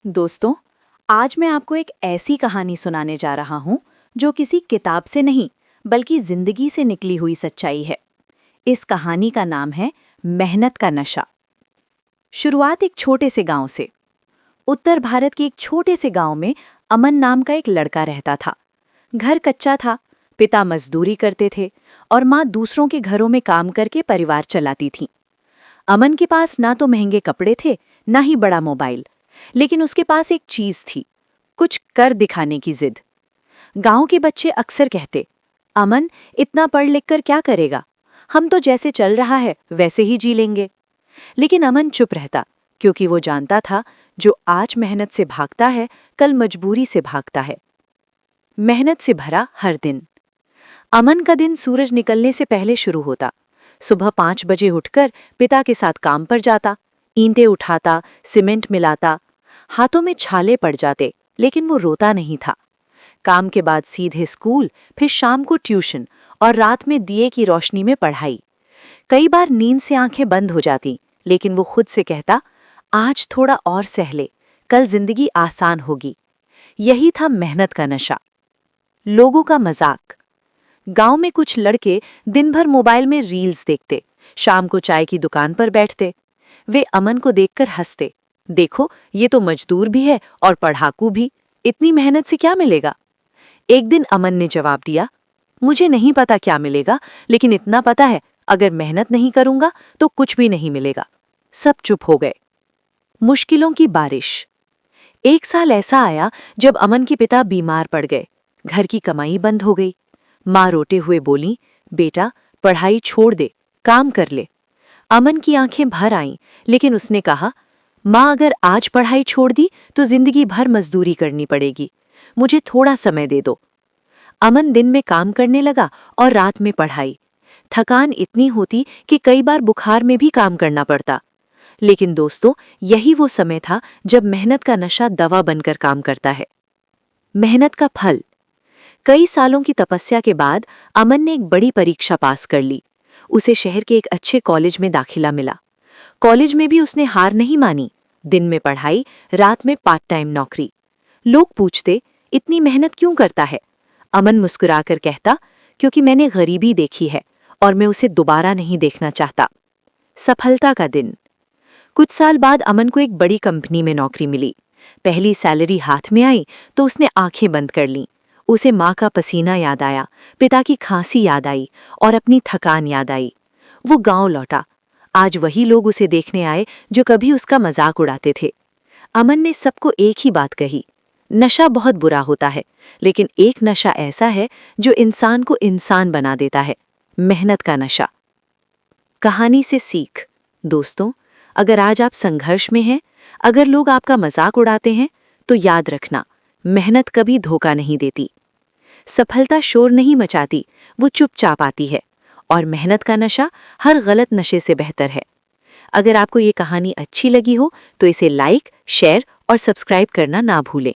दोस्तों, आज मैं आपको एक ऐसी कहानी सुनाने जा रहा हूं जो किसी किताब से नहीं बल्कि जिंदगी से निकली हुई सच्चाई है। इस कहानी का नाम है मेहनत का नशा। शुरुआत एक छोटे से गांव से। उत्तर भारत के एक छोटे से गांव में अमन नाम का एक लड़का रहता था। घर कच्चा था, पिता मजदूरी करते थे और माँ दूसरों के घरों में काम करके परिवार चलाती थी। अमन के पास ना तो महंगे कपड़े थे, ना ही बड़ा मोबाइल, लेकिन उसके पास एक चीज थी, कुछ कर दिखाने की जिद। गांव के बच्चे अक्सर कहते, अमन इतना पढ़ लिख कर क्या करेगा, हम तो जैसे चल रहा है वैसे ही जी लेंगे। लेकिन अमन चुप रहता, क्योंकि वो जानता था जो आज मेहनत से भागता है कल मजबूरी से भागता है। मेहनत से भरा हर दिन। अमन का दिन सूरज निकलने से पहले शुरू होता। सुबह 5 बजे उठकर पिता के साथ काम पर जाता, ईंटें उठाता, सीमेंट मिलाता। हाथों में छाले पड़ जाते, लेकिन वो रोता नहीं था। काम के बाद सीधे स्कूल, फिर शाम को ट्यूशन और रात में दिए की रोशनी में पढ़ाई। कई बार नींद से आंखें बंद हो जाती, लेकिन वो खुद से कहता, आज थोड़ा और सह ले, कल जिंदगी आसान होगी। यही था मेहनत का नशा। लोगों का मजाक। गांव में कुछ लड़के दिन भर मोबाइल में रील्स देखते, शाम को चाय की दुकान पर बैठते। वे अमन को देखकर हंसते, देखो ये तो मजदूर भी है और पढ़ाकू भी, इतनी मेहनत से क्या मिलेगा। एक दिन अमन ने जवाब दिया, मुझे नहीं पता क्या मिलेगा, लेकिन इतना पता है अगर मेहनत नहीं करूंगा तो कुछ भी नहीं मिलेगा। सब चुप हो गए। मुश्किलों की बारिश। एक साल ऐसा आया जब अमन के पिता बीमार पड़ गए। घर की कमाई बंद हो गई। माँ रोते हुए बोली, बेटा पढ़ाई छोड़ दे, काम कर ले। अमन की आंखें भर आईं, लेकिन उसने कहा, माँ अगर आज पढ़ाई छोड़ दी तो जिंदगी भर मजदूरी करनी पड़ेगी, मुझे थोड़ा समय दे दो। अमन दिन में काम करने लगा और रात में पढ़ाई। थकान इतनी होती कि कई बार बुखार में भी काम करना पड़ता। लेकिन दोस्तों, यही वो समय था जब मेहनत का नशा दवा बनकर काम करता है। मेहनत का फल। कई सालों की तपस्या के बाद अमन ने एक बड़ी परीक्षा पास कर ली। उसे शहर के एक अच्छे कॉलेज में दाखिला मिला। कॉलेज में भी उसने हार नहीं मानी। दिन में पढ़ाई, रात में पार्ट टाइम नौकरी। लोग पूछते, इतनी मेहनत क्यों करता है? अमन मुस्कुराकर कहता, क्योंकि मैंने गरीबी देखी है और मैं उसे दोबारा नहीं देखना चाहता। सफलता का दिन। कुछ साल बाद अमन को एक बड़ी कंपनी में नौकरी मिली। पहली सैलरी हाथ में आई तो उसने आंखें बंद कर लीं। उसे माँ का पसीना याद आया, पिता की खांसी याद आई और अपनी थकान याद आई। वो गांव लौटा। आज वही लोग उसे देखने आए जो कभी उसका मजाक उड़ाते थे। अमन ने सबको एक ही बात कही, नशा बहुत बुरा होता है, लेकिन एक नशा ऐसा है जो इंसान को इंसान बना देता है, मेहनत का नशा। कहानी से सीख। दोस्तों, अगर आज आप संघर्ष में हैं, अगर लोग आपका मजाक उड़ाते हैं, तो याद रखना, मेहनत कभी धोखा नहीं देती। सफलता शोर नहीं मचाती, वो चुपचाप आती है। और मेहनत का नशा हर गलत नशे से बेहतर है। अगर आपको ये कहानी अच्छी लगी हो तो इसे लाइक, शेयर और सब्सक्राइब करना ना भूलें।